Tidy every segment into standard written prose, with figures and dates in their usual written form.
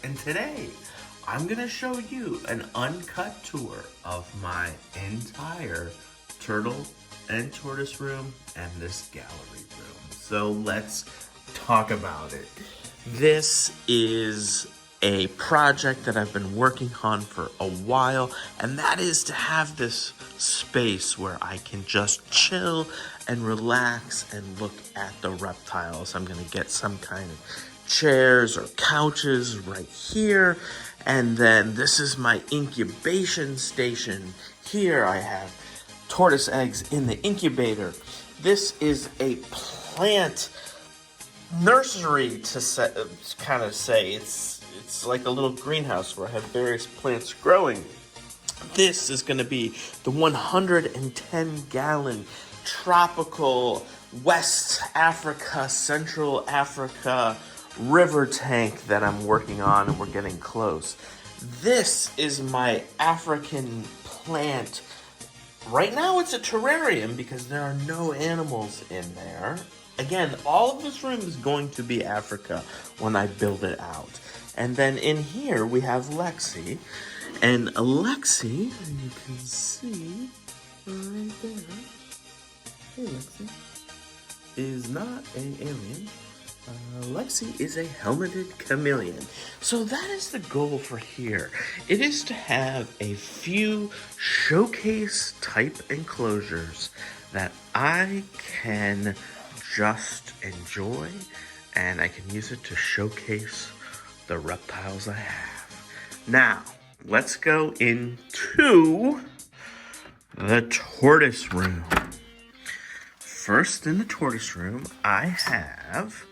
and today I'm gonna show you an uncut tour of my entire turtle and tortoise room and this gallery room. So let's talk about it. This is a project that I've been working on for a while, and that is to have this space where I can just chill and relax and look at the reptiles. I'm gonna get some kind of chairs or couches right here, and then this is my incubation station. Here I have tortoise eggs in the incubator. This is a plant nursery to kind of say. It's like a little greenhouse where I have various plants growing. This is going to be the 110-gallon tropical West Africa, Central Africa river tank that I'm working on, and we're getting close. This is my African plant. Right now it's a terrarium because there are no animals in there. Again, all of this room is going to be Africa when I build it out. And then in here we have Lexi. And Lexi, you can see right there. Hey Lexi. Is not an alien. Lexi is a helmeted chameleon. So that is the goal for here. It is to have a few showcase type enclosures that I can just enjoy, and I can use it to showcase the reptiles I have. Now, let's go into the tortoise room. First, in the tortoise room, I have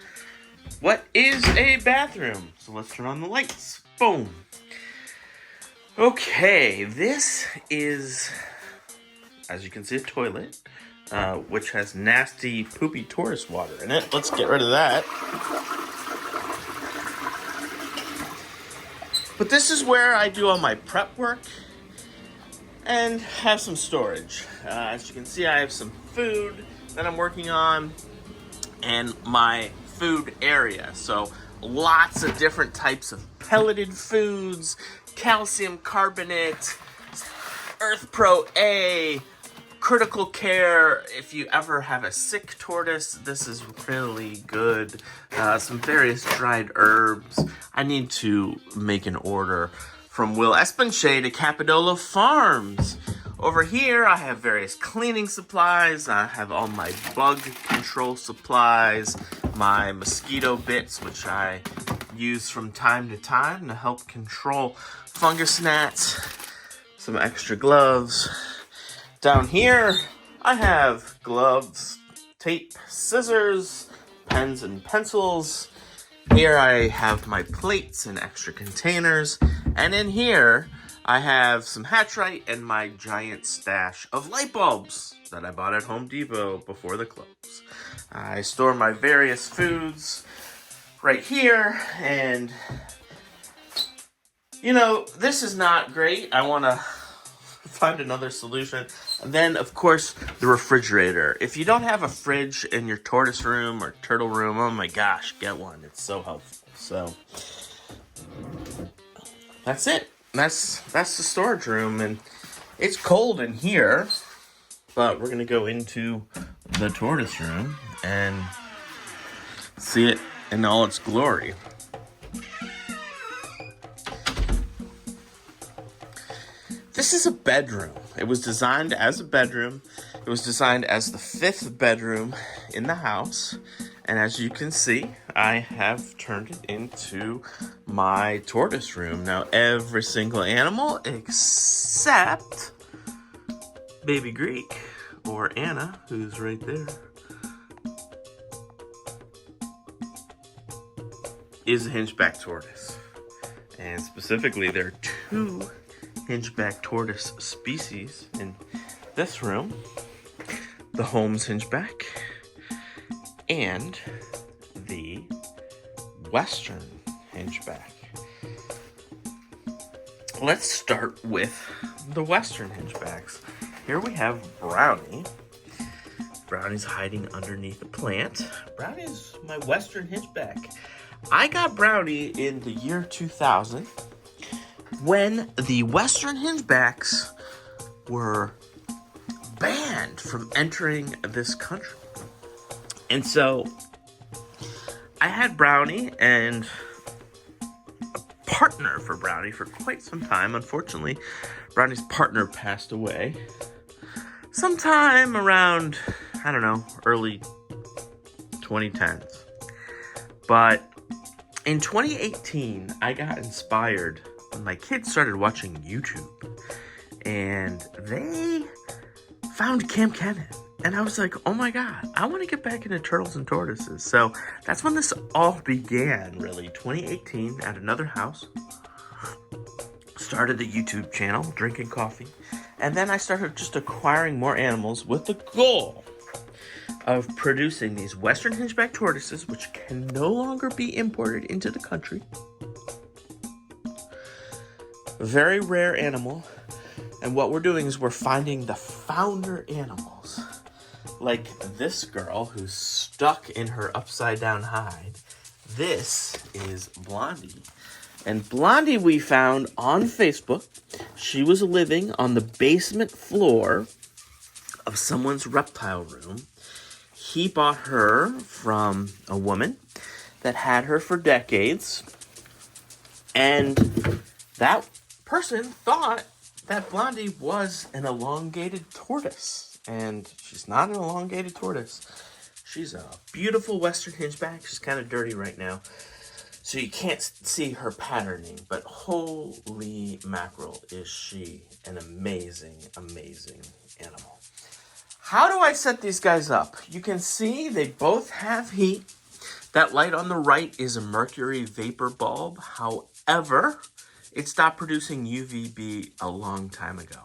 what is a bathroom. So let's turn on the lights. Boom. Okay, this is, as you can see, a toilet, which has nasty, poopy tortoise water in it. Let's get rid of that. But this is where I do all my prep work and have some storage. As you can see, I have some food that I'm working on and my food area. So lots of different types of pelleted foods, calcium carbonate, Earth Pro A, critical care. If you ever have a sick tortoise, this is really good. Some various dried herbs. I need to make an order from Will Espenshade to Capitola Farms. Over here, I have various cleaning supplies. I have all my bug control supplies, my mosquito bits, which I use from time to time to help control fungus gnats, some extra gloves. Down here, I have gloves, tape, scissors, pens and pencils. Here I have my plates and extra containers. And in here, I have some Hatchite and my giant stash of light bulbs that I bought at Home Depot before the close. I store my various foods right here, and you know, this is not great. I want to find another solution. And then, of course, the refrigerator. If you don't have a fridge in your tortoise room or turtle room, oh my gosh, get one. It's so helpful. So that's it. That's the storage room, and it's cold in here, but we're gonna go into the tortoise room and see it in all its glory. This is a bedroom. It was designed as a bedroom. It was designed as the 5th bedroom in the house. And as you can see, I have turned it into my tortoise room. Now, every single animal except Baby Greek, or Anna, who's right there, is a hinchback tortoise. And specifically, there are 2 hinchback tortoise species in this room. The Holmes hinchback and the Western hinchback. Let's start with the Western hinchbacks. Here we have Brownie. Brownie's hiding underneath a plant. Brownie's my Western hinchback. I got Brownie in the year 2000 when the Western Hingebacks were banned from entering this country. And so I had Brownie and a partner for Brownie for quite some time. Unfortunately, Brownie's partner passed away sometime around, I don't know, early 2010s. But in 2018, I got inspired when my kids started watching YouTube. And they found Cam Cannon. And I was like, oh my God, I want to get back into Turtles and Tortoises. So that's when this all began, really. 2018, at another house. Started the YouTube channel, drinking coffee. And then I started just acquiring more animals with the goal of producing these Western Hingeback tortoises, which can no longer be imported into the country. Very rare animal. And what we're doing is we're finding the founder animals. Like this girl who's stuck in her upside down hide. This is Blondie. And Blondie we found on Facebook. She was living on the basement floor of someone's reptile room. He bought her from a woman that had her for decades. And that person thought that Blondie was an elongated tortoise. And she's not an elongated tortoise. She's a beautiful Western Hingeback. She's kind of dirty right now, so you can't see her patterning. But holy mackerel, is she an amazing, amazing animal. How do I set these guys up? You can see they both have heat. That light on the right is a mercury vapor bulb. However, it stopped producing UVB a long time ago.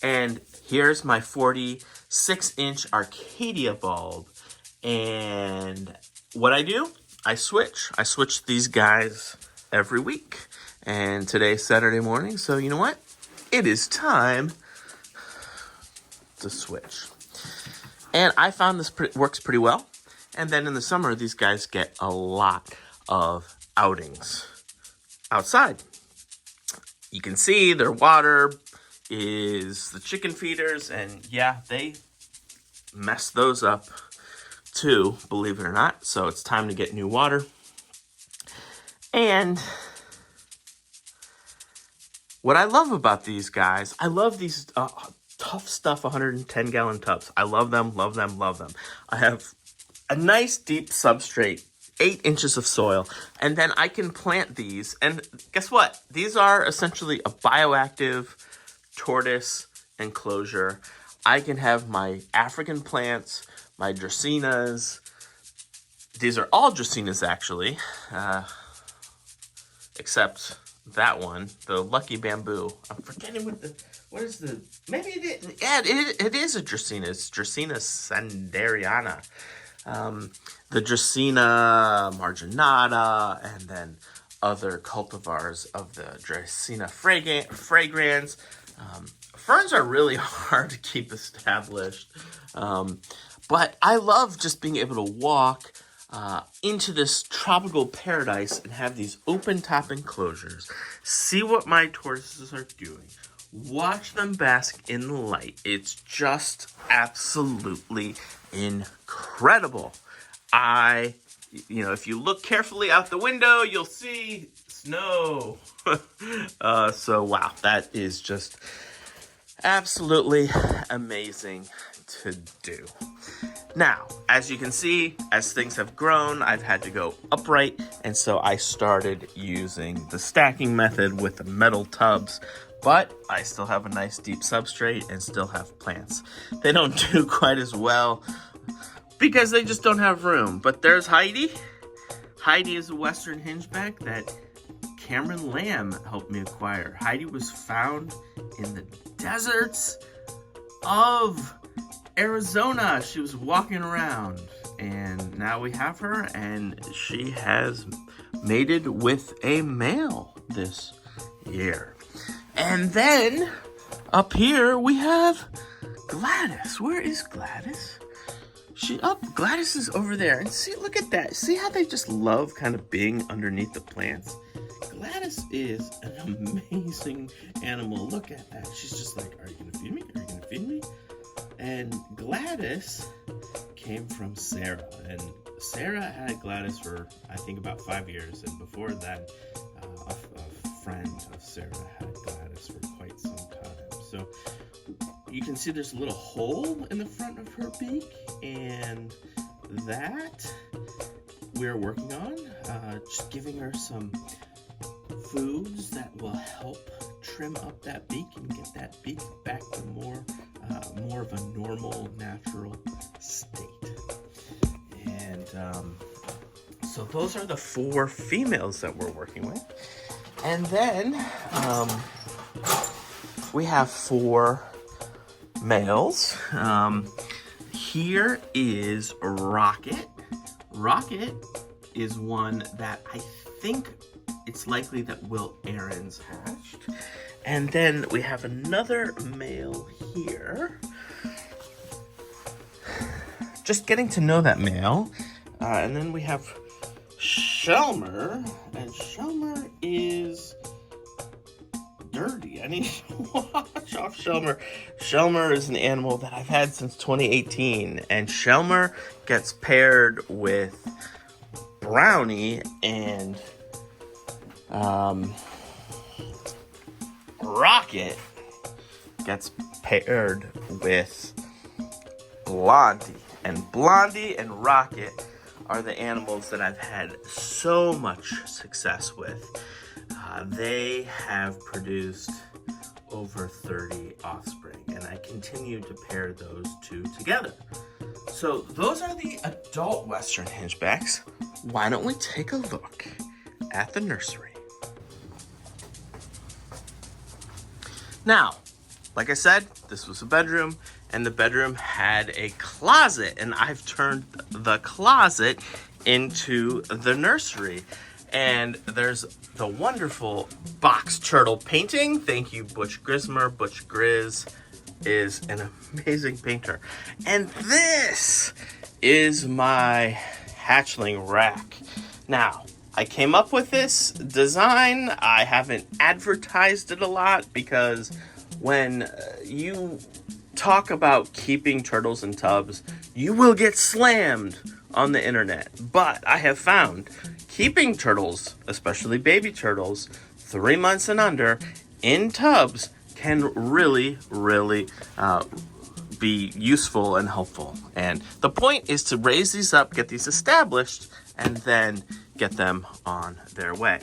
And here's my 46-inch Arcadia bulb. And what I do, I switch these guys every week. And today's Saturday morning, so you know what? It is time to switch. And I found this works pretty well. And then in the summer, these guys get a lot of outings outside. You can see their water is the chicken feeders, and yeah, they mess those up too, believe it or not. So it's time to get new water. And what I love about these guys, I love these tough stuff 110-gallon tubs. I love them, love them, love them. I have a nice deep substrate, 8 inches of soil, and then I can plant these. And guess what? These are essentially a bioactive tortoise enclosure. I can have my African plants, my Dracaenas. These are all Dracaenas, actually, except that one, the Lucky Bamboo. I'm forgetting what is the, maybe it is a Dracaena. It's Dracaena sanderiana. The Dracaena marginata, and then other cultivars of the Dracaena fragrans. Ferns are really hard to keep established, but I love just being able to walk into this tropical paradise and have these open top enclosures, see what my tortoises are doing, watch them bask in the light. It's just absolutely incredible. If you look carefully out the window, you'll see snow. So wow, that is just absolutely amazing to do. Now, as you can see, as things have grown, I've had to go upright, and so I started using the stacking method with the metal tubs, but I still have a nice deep substrate and still have plants. They don't do quite as well because they just don't have room. But there's Heidi. Heidi is a Western Hingeback that Cameron Lamb helped me acquire. Heidi was found in the deserts of Arizona. She was walking around, and now we have her, and she has mated with a male this year. And then up here we have Gladys. Where is Gladys? Gladys is over there. And see, look at that. See how they just love kind of being underneath the plants? Gladys is an amazing animal. Look at that. She's just like, are you gonna feed me? Are you gonna feed me? And Gladys came from Sarah. And Sarah had Gladys for, I think, about 5 years. And before that, a friend of Sarah had Gladys for quite some time. So you can see there's a little hole in the front of her beak, and that we're working on, just giving her some foods that will help trim up that beak and get that beak back to more of a normal, natural state. And so those are the 4 females that we're working with. And then we have 4 males. Here is Rocket. Rocket is one that I think it's likely that Will Aaron's hatched. And then we have another male here. Just getting to know that male. And then we have Shelmer. And Shelmer is dirty. I need to wash off Shelmer. Shelmer is an animal that I've had since 2018. And Shelmer gets paired with Brownie and Rocket gets paired with Blondie. And Blondie and Rocket are the animals that I've had so much success with. They have produced over 30 offspring, and I continue to pair those 2 together. So those are the adult Western Hingebacks. Why don't we take a look at the nursery? Now, like I said, this was a bedroom, and the bedroom had a closet, and I've turned the closet into the nursery. And there's the wonderful box turtle painting. Thank you, Butch Grismer. Butch Grizz is an amazing painter. And this is my hatchling rack. Now, I came up with this design. I haven't advertised it a lot because when you talk about keeping turtles in tubs, you will get slammed on the internet. But I have found keeping turtles, especially baby turtles, 3 months and under, in tubs can really, really be useful and helpful. And the point is to raise these up, get these established, and then get them on their way.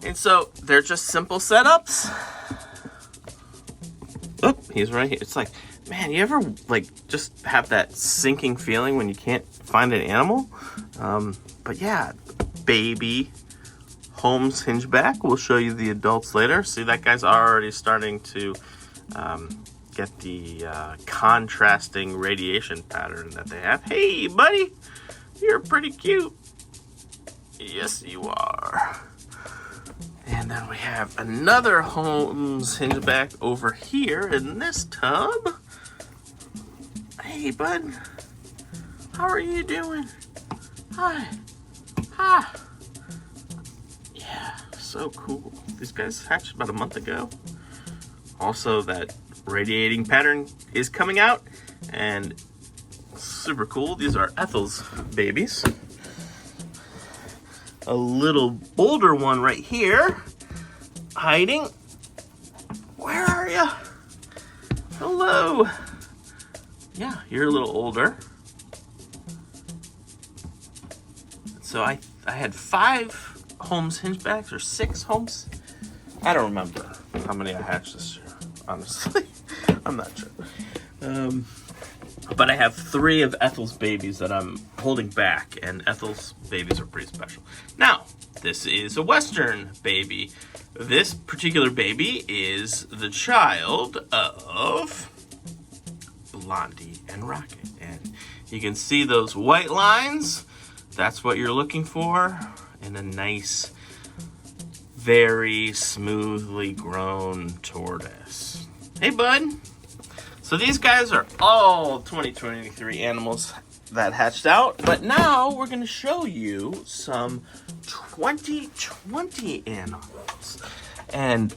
And so they're just simple setups. Oh, he's right here. It's like, man, you ever just have that sinking feeling when you can't find an animal? But yeah, baby Holmes Hingeback. We'll show you the adults later. See, that guy's already starting to get the contrasting radiation pattern that they have. Hey, buddy, you're pretty cute. Yes, you are. And then we have another Holmes Hingeback over here in this tub. Hey, bud. How are you doing? Hi. Hi. Yeah, so cool. These guys hatched about a month ago. Also, that radiating pattern is coming out, and super cool. These are Ethel's babies. A little older one right here, hiding. Where are you? Hello. Yeah, you're a little older. So I had 5 Holmes Hingebacks, or 6 Holmes. I don't remember how many I hatched this year, honestly. I'm not sure. But I have 3 of Ethel's babies that I'm holding back, and Ethel's babies are pretty special. Now, this is a Western baby. This particular baby is the child of Blondie and Rocket. And you can see those white lines. That's what you're looking for in a nice, very smoothly grown tortoise. Hey, bud. So these guys are all 2023 animals that hatched out. But now we're going to show you some 2020 animals. And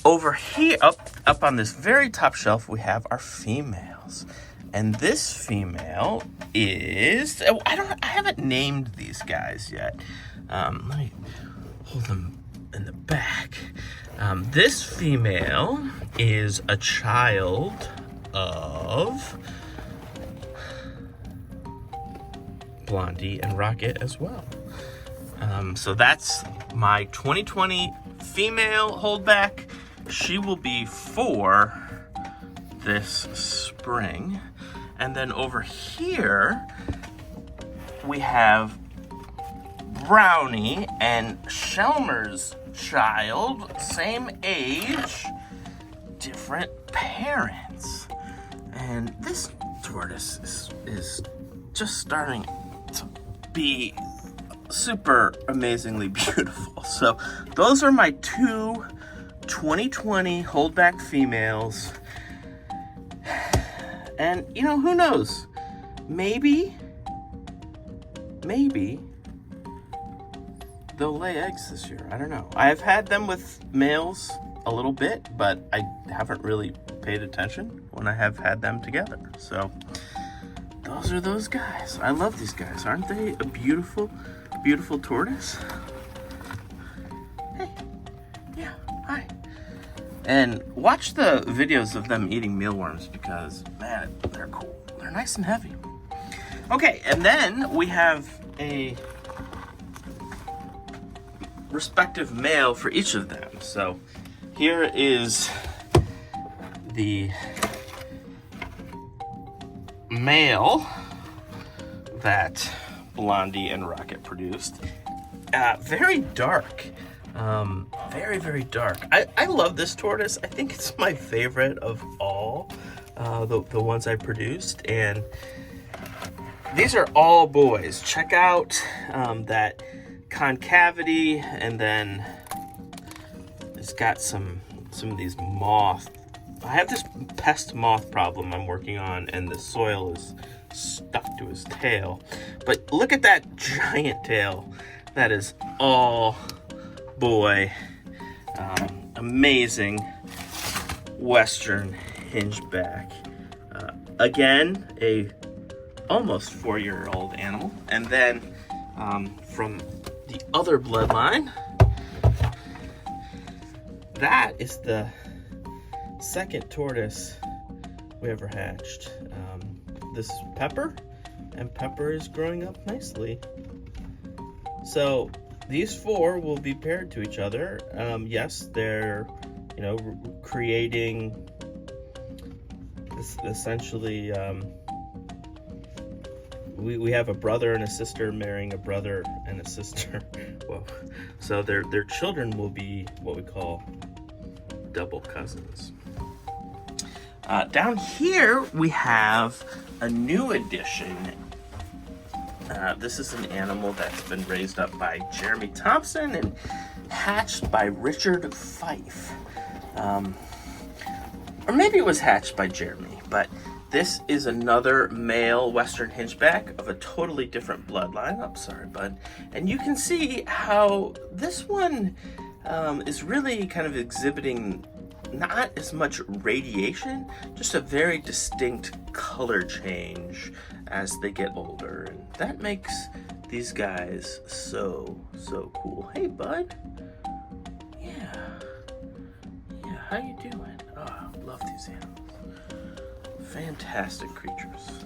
over here, up on this very top shelf, we have our females. And this female is, I haven't named these guys yet. Let me hold them in the back. This female is a child of Blondie and Rocket as well. So that's my 2020 female holdback. She will be 4 this spring. And then over here, we have Brownie and Shelmer's child, same age, different parents. And this tortoise is just starting to be super amazingly beautiful. So those are my 2 2020 holdback females. And, you know, who knows? Maybe they'll lay eggs this year. I don't know. I've had them with males a little bit, but I haven't really paid attention when I have had them together. So those are those guys. I love these guys. Aren't they a beautiful, beautiful tortoise? Hey. Yeah, hi. And watch the videos of them eating mealworms because, man, they're cool. They're nice and heavy. Okay, and then we have a respective male for each of them. So here is the male that Blondie and Rocket produced. Very dark. Very, very dark. I love this tortoise. I think it's my favorite of all the ones I produced. And these are all boys. Check out that concavity, and then it's got some of these moth. I have this pest moth problem I'm working on, and the soil is stuck to his tail. But look at that giant tail. That is all boy. Amazing Western hingeback. Again, a almost 4-year-old animal. And then from the other bloodline, that is the second tortoise we ever hatched. This is Pepper, and Pepper is growing up nicely. So these 4 will be paired to each other. Yes, they're, you know, creating essentially. We have a brother and a sister marrying a brother and a sister. Whoa. So their children will be what we call double cousins. Down here we have a new addition. This is an animal that's been raised up by Jeremy Thompson and hatched by Richard Fife. Or maybe it was hatched by Jeremy, but this is another male Western hingeback of a totally different bloodline. Oh, sorry, bud. And you can see how this one is really kind of exhibiting not as much radiation, just a very distinct color change as they get older. And that makes these guys so cool. Hey, bud. Yeah, how you doing? Oh, I love these animals. Fantastic creatures.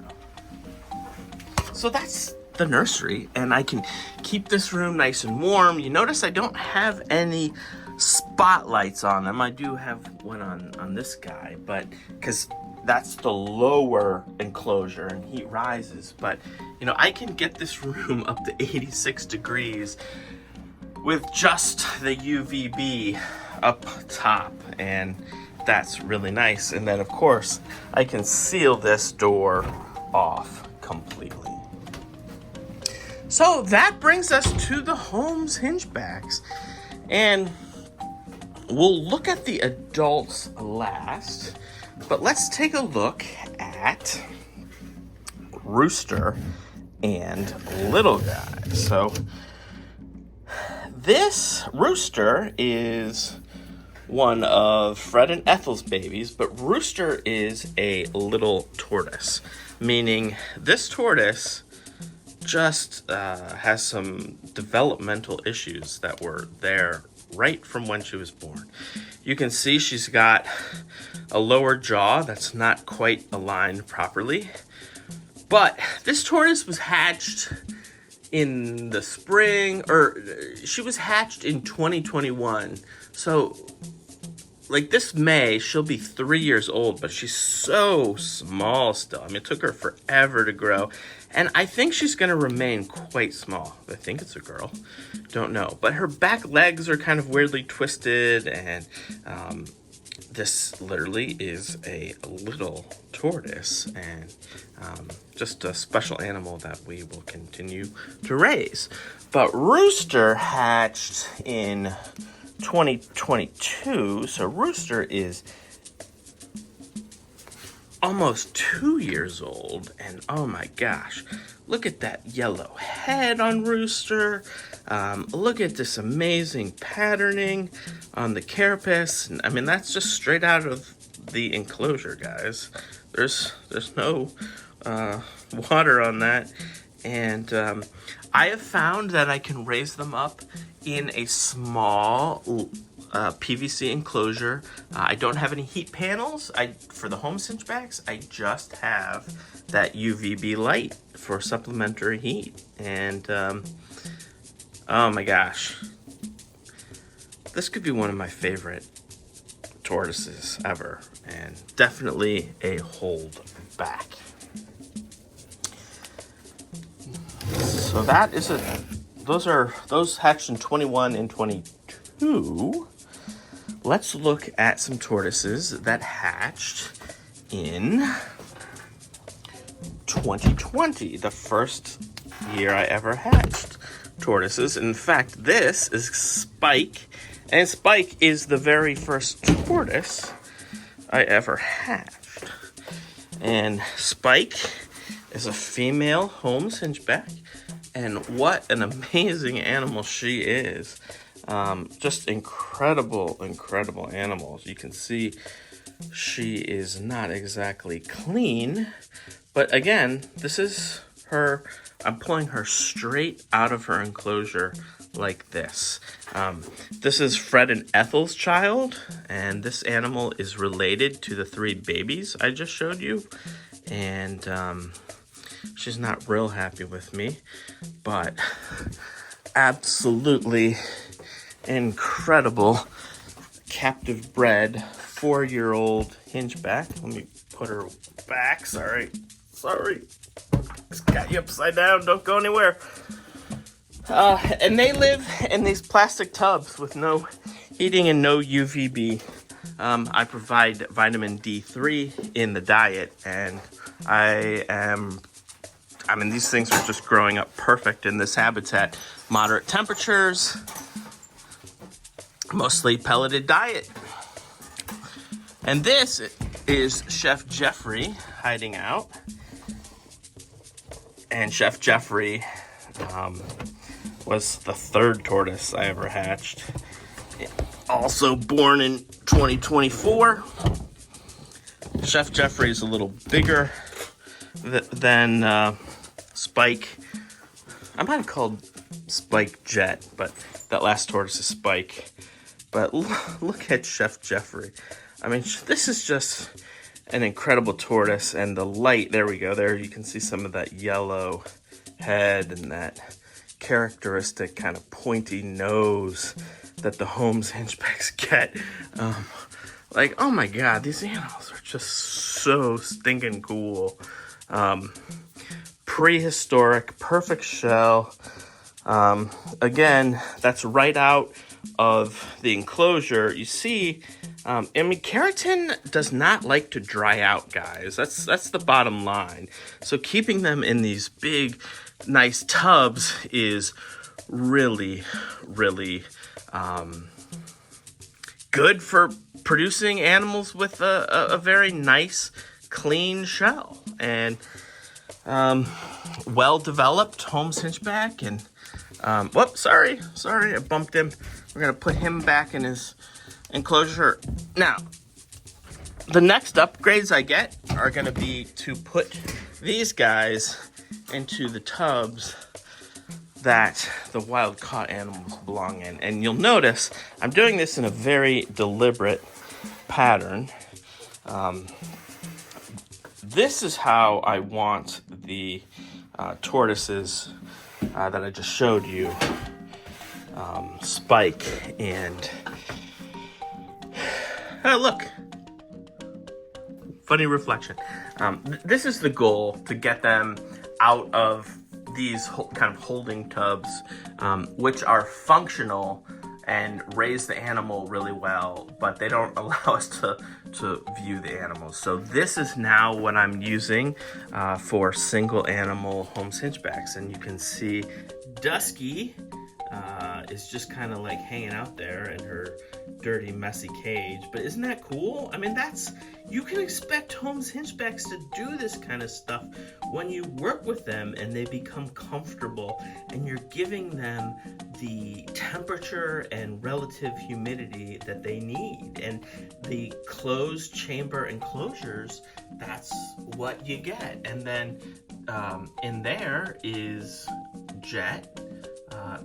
So that's the nursery, and I can keep this room nice and warm. You notice I don't have any spotlights on them. I do have one on this guy, but because that's the lower enclosure and heat rises. But you know, I can get this room up to 86 degrees with just the UVB up top, and that's really nice. And then of course I can seal this door off completely. So that brings us to the Holmes hingebacks, and we'll look at the adults last, but let's take a look at Rooster and Little Guy. So this Rooster is one of Fred and Ethel's babies, but Rooster is a little tortoise, meaning this tortoise just has some developmental issues that were there right from when she was born. You can see she's got a lower jaw that's not quite aligned properly, but this tortoise was hatched in the spring, or she was hatched in 2021. So like this May, she'll be 3 years old, but she's so small still. I mean, it took her forever to grow. And I think she's going to remain quite small. I think it's a girl. Don't know. But her back legs are kind of weirdly twisted. And this literally is a little tortoise. And just a special animal that we will continue to raise. But Rooster hatched in 2022, so Rooster is almost 2 years old, and oh my gosh, look at that yellow head on Rooster. Look at this amazing patterning on the carapace. I mean, that's just straight out of the enclosure, guys. There's no water on that, and I have found that I can raise them up in a small PVC enclosure. I don't have any heat panels. For the home cinchbacks, I just have that UVB light for supplementary heat. And oh my gosh, this could be one of my favorite tortoises ever, and definitely a hold back. So that is those hatched in 21 and 22. Let's look at some tortoises that hatched in 2020, the first year I ever hatched tortoises. In fact, this is Spike, and Spike is the very first tortoise I ever hatched. And Spike is a female home cinchback. And what an amazing animal she is. Just incredible animals. You can see she is not exactly clean. But again, this is her. I'm pulling her straight out of her enclosure like this. This is Fred and Ethel's child. And this animal is related to the 3 babies I just showed you. And she's not real happy with me, but absolutely incredible captive bred 4-year-old hingeback. Let me put her back. Sorry. Just got you upside down. Don't go anywhere. And they live in these plastic tubs with no heating and no UVB. I provide vitamin D3 in the diet, and these things are just growing up perfect in this habitat. Moderate temperatures, mostly pelleted diet. And this is Chef Jeffrey hiding out. And Chef Jeffrey was the 3rd tortoise I ever hatched. Also born in 2024. Chef Jeffrey is a little bigger than Spike. I might have called Spike Jet, but that last tortoise is Spike. But look at Chef Jeffrey. I mean, this is just an incredible tortoise, and the light, there we go. There you can see some of that yellow head and that characteristic kind of pointy nose that the Holmes hingebacks get. Like, oh my God, these animals are just so stinking cool. Prehistoric, perfect shell. Again, that's right out of the enclosure. You see, keratin does not like to dry out, guys. That's the bottom line. So keeping them in these big, nice tubs is really, really good for producing animals with a very nice, clean shell. And well-developed Holmes Hinchback, and whoops, sorry, I bumped him. We're gonna put him back in his enclosure. Now, the next upgrades I get are gonna be to put these guys into the tubs that the wild-caught animals belong in. And you'll notice I'm doing this in a very deliberate pattern. This is how I want the tortoises that I just showed you, Spike and... Oh, look! Funny reflection. This is the goal, to get them out of these kind of holding tubs, which are functional and raise the animal really well, but they don't allow us to view the animals. So this is now what I'm using for single animal Holmes Hinchbacks. And you can see Dusky is just kind of like hanging out there in her dirty, messy cage. But isn't that cool? I mean, you can expect Holmes Hinchbacks to do this kind of stuff when you work with them and they become comfortable and you're giving them the temperature and relative humidity that they need. And the closed chamber enclosures, that's what you get. And then in there is Jet.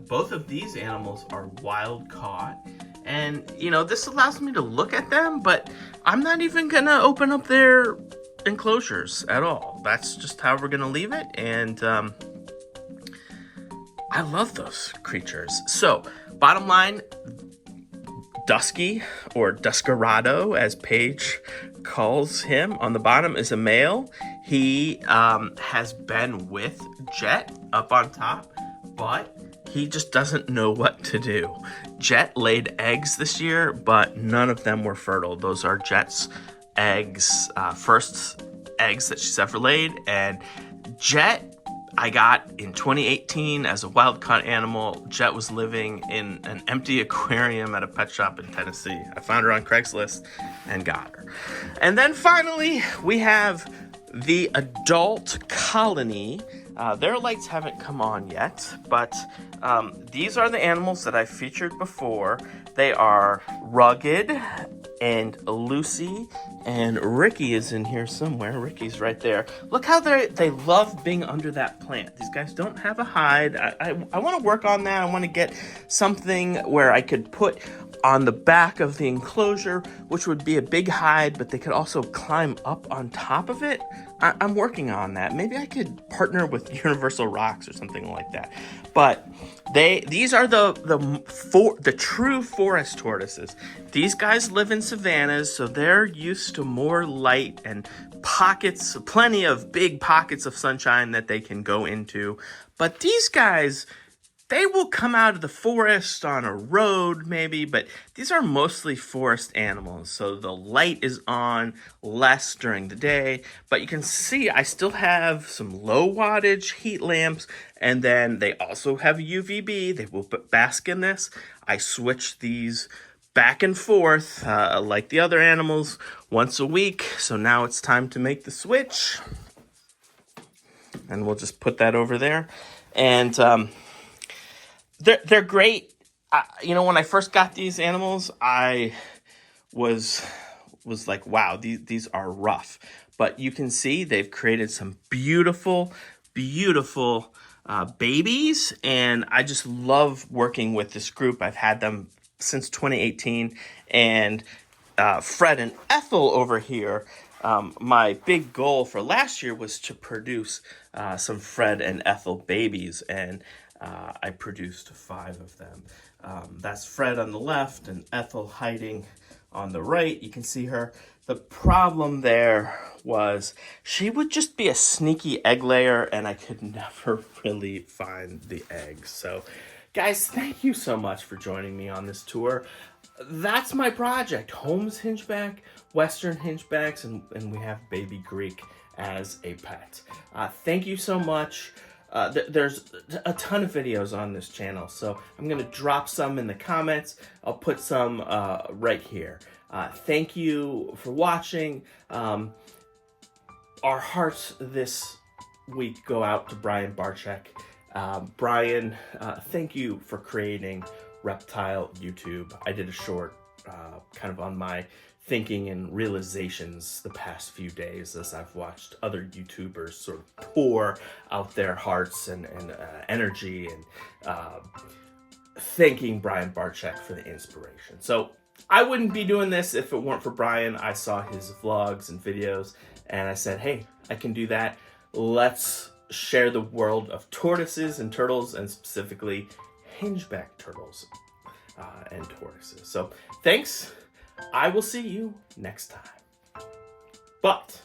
Both of these animals are wild caught. And, you know, this allows me to look at them, but I'm not even going to open up their enclosures at all. That's just how we're going to leave it. And I love those creatures. So, bottom line, Dusky, or Duskarado, as Paige calls him, on the bottom is a male. He has been with Jet up on top, but he just doesn't know what to do. Jet laid eggs this year, but none of them were fertile. Those are Jet's eggs, first eggs that she's ever laid. And Jet, I got in 2018 as a wild-caught animal. Jet was living in an empty aquarium at a pet shop in Tennessee. I found her on Craigslist and got her. And then finally, we have the adult colony. Their lights haven't come on yet, but these are the animals that I featured before. They are Rugged and Lucy, and Ricky is in here somewhere. Ricky's right there. Look how they love being under that plant. These guys don't have a hide. I want to work on that. I want to get something where I could put on the back of the enclosure, which would be a big hide, but they could also climb up on top of it. I'm working on that. Maybe I could partner with Universal Rocks or something like that. But these are the true forest tortoises. These guys live in savannas, so they're used to more light and pockets, plenty of big pockets of sunshine that they can go into. But these guys, they will come out of the forest on a road maybe, but these are mostly forest animals. So the light is on less during the day, but you can see I still have some low wattage heat lamps, and then they also have UVB. They will bask in this. I switch these back and forth like the other animals once a week. So now it's time to make the switch. And we'll just put that over there. And they're great. You know, when I first got these animals, I was like, wow, these are rough. But you can see they've created some beautiful, beautiful babies. And I just love working with this group. I've had them since 2018. And Fred and Ethel over here, my big goal for last year was to produce some Fred and Ethel babies. And I produced 5 of them. That's Fred on the left and Ethel hiding on the right. You can see her. The problem there was she would just be a sneaky egg layer, and I could never really find the eggs. So, guys, thank you so much for joining me on this tour. That's my project, Holmes Hinchback, Western Hinchbacks, and we have Baby Greek as a pet. Thank you so much. There's a ton of videos on this channel, so I'm going to drop some in the comments. I'll put some right here. Thank you for watching. Our hearts this week go out to Brian Barczyk. Brian, thank you for creating Reptile YouTube. I did a short kind of on my thinking and realizations the past few days as I've watched other YouTubers sort of pour out their hearts and energy, and thanking Brian Barczyk for the inspiration. So I wouldn't be doing this if it weren't for Brian. I saw his vlogs and videos and I said, hey, I can do that. Let's share the world of tortoises and turtles, and specifically hingeback turtles and tortoises. So thanks. I will see you next time. But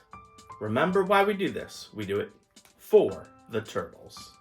remember why we do this. We do it for the turtles.